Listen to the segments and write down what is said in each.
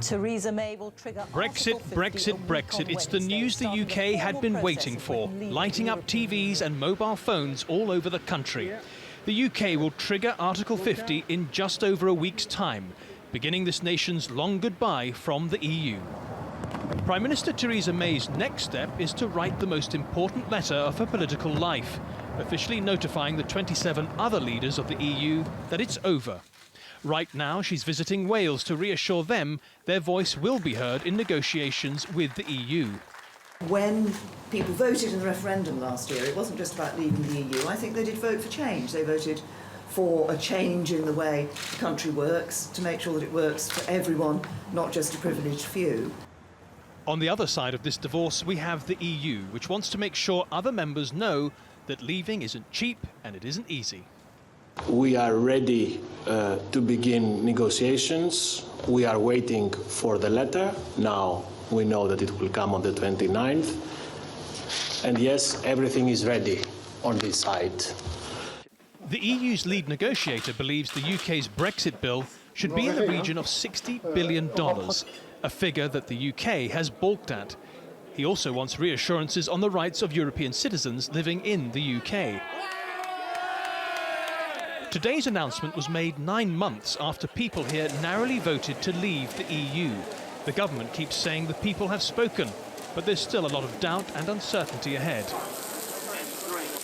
Theresa May will trigger Brexit, Brexit, Brexit. It's the news the UK had been waiting for, lighting up TVs and mobile phones all over the country. The UK will trigger Article 50 in just over a week's time, beginning this nation's long goodbye from the EU. Prime Minister Theresa May's next step is to write the most important letter of her political life, officially notifying the 27 other leaders of the EU that it's over. Right now, she's visiting Wales to reassure them their voice will be heard in negotiations with the EU. When people voted in the referendum last year, it wasn't just about leaving the EU. I think they did vote for change. They voted for a change in the way the country works, to make sure that it works for everyone, not just a privileged few. On the other side of this divorce, we have the EU, which wants to make sure other members know that leaving isn't cheap and it isn't easy. We are ready to begin negotiations. We are waiting for the letter. Now we know that it will come on the 29th. And yes, everything is ready on this side. The EU's lead negotiator believes the UK's Brexit bill should be in the region of $60 billion, a figure that the UK has balked at. He also wants reassurances on the rights of European citizens living in the UK. Today's announcement was made 9 months after people here narrowly voted to leave the EU. The government keeps saying the people have spoken, but there's still a lot of doubt and uncertainty ahead.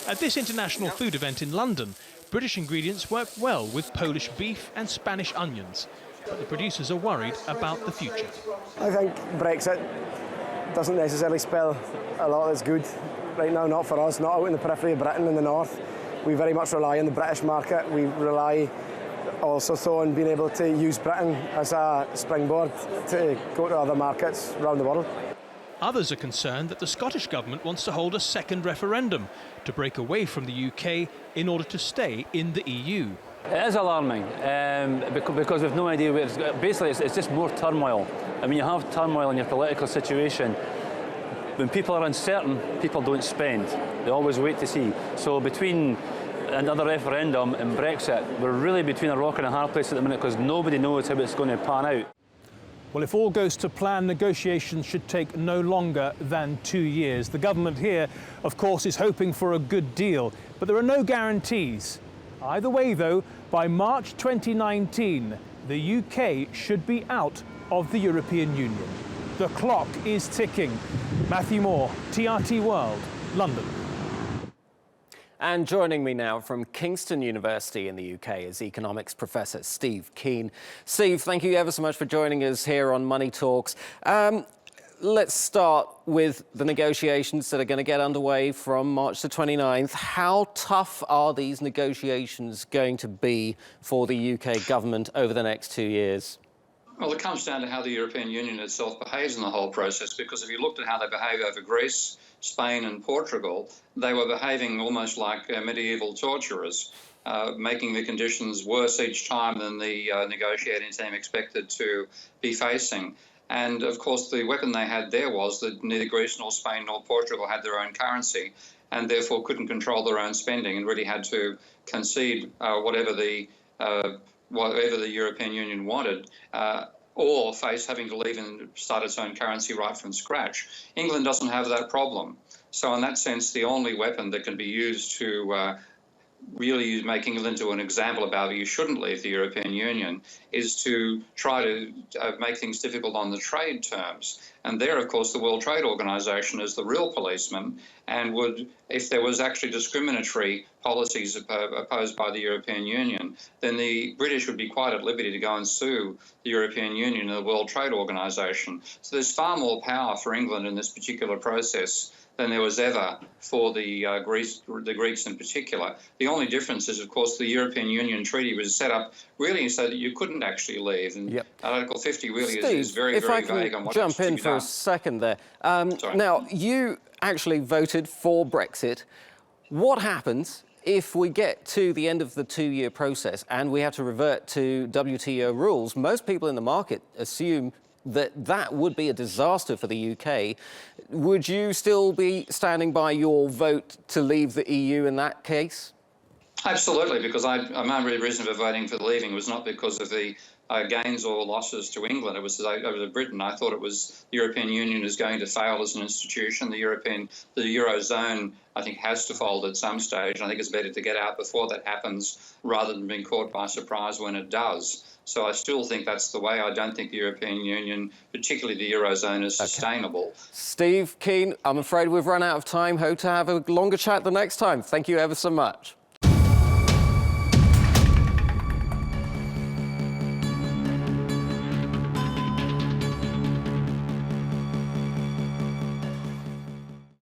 At this international food event in London, British ingredients work well with Polish beef and Spanish onions, but the producers are worried about the future. I think Brexit doesn't necessarily spell a lot that's good right now, not for us, not out in the periphery of Britain in the north. We very much rely on the British market. We rely also on being able to use Britain as a springboard to go to other markets around the world. Others are concerned that the Scottish government wants to hold a second referendum to break away from the UK in order to stay in the EU. It is alarming because we've no idea where it's going. Basically, it's just more turmoil. I mean, you have turmoil in your political situation. When people are uncertain, people don't spend. They always wait to see. So between another referendum and Brexit, we're really between a rock and a hard place at the minute because nobody knows how it's going to pan out. Well, if all goes to plan, negotiations should take no longer than 2 years. The government here, of course, is hoping for a good deal, but there are no guarantees. Either way, though, by March 2019, the UK should be out of the European Union. The clock is ticking. Matthew Moore, TRT World, London. And joining me now from Kingston University in the UK is economics professor Steve Keen. Steve, thank you ever so much for joining us here on Money Talks. Let's start with the negotiations that are going to get underway from March the 29th. How tough are these negotiations going to be for the UK government over the next 2 years? Well, it comes down to how the European Union itself behaves in the whole process, because if you looked at how they behave over Greece, Spain and Portugal, they were behaving almost like medieval torturers, making the conditions worse each time than the negotiating team expected to be facing. And, of course, the weapon they had there was that neither Greece nor Spain nor Portugal had their own currency and therefore couldn't control their own spending and really had to concede whatever the European Union wanted, or face having to leave and start its own currency right from scratch. England doesn't have that problem. So in that sense, the only weapon that can be used to really make England into an example about you shouldn't leave the European Union is to try to make things difficult on the trade terms. And there, of course, the World Trade Organization is the real policeman and would, if there was actually discriminatory policies opposed by the European Union, then the British would be quite at liberty to go and sue the European Union and the World Trade Organization. So there's far more power for England in this particular process than there was ever for the Greeks in particular. The only difference is, of course, the European Union Treaty was set up really so that you couldn't actually leave. And Article 50 really is very, very vague on what has to be done. Jump in for a second there. Now, you actually voted for Brexit. What happens if we get to the end of the 2-year process and we have to revert to WTO rules? Most people in the market assume that would be a disaster for the UK. Would you still be standing by your vote to leave the EU in that case? Absolutely, because my reason for voting for leaving was not because of the gains or losses to England. It was over to Britain. I thought it was the European Union is going to fail as an institution. The Eurozone, I think, has to fold at some stage. I think it's better to get out before that happens rather than being caught by surprise when it does. So I still think that's the way. I don't think the European Union, particularly the Eurozone, is sustainable. Steve Keen, I'm afraid we've run out of time. Hope to have a longer chat the next time. Thank you ever so much.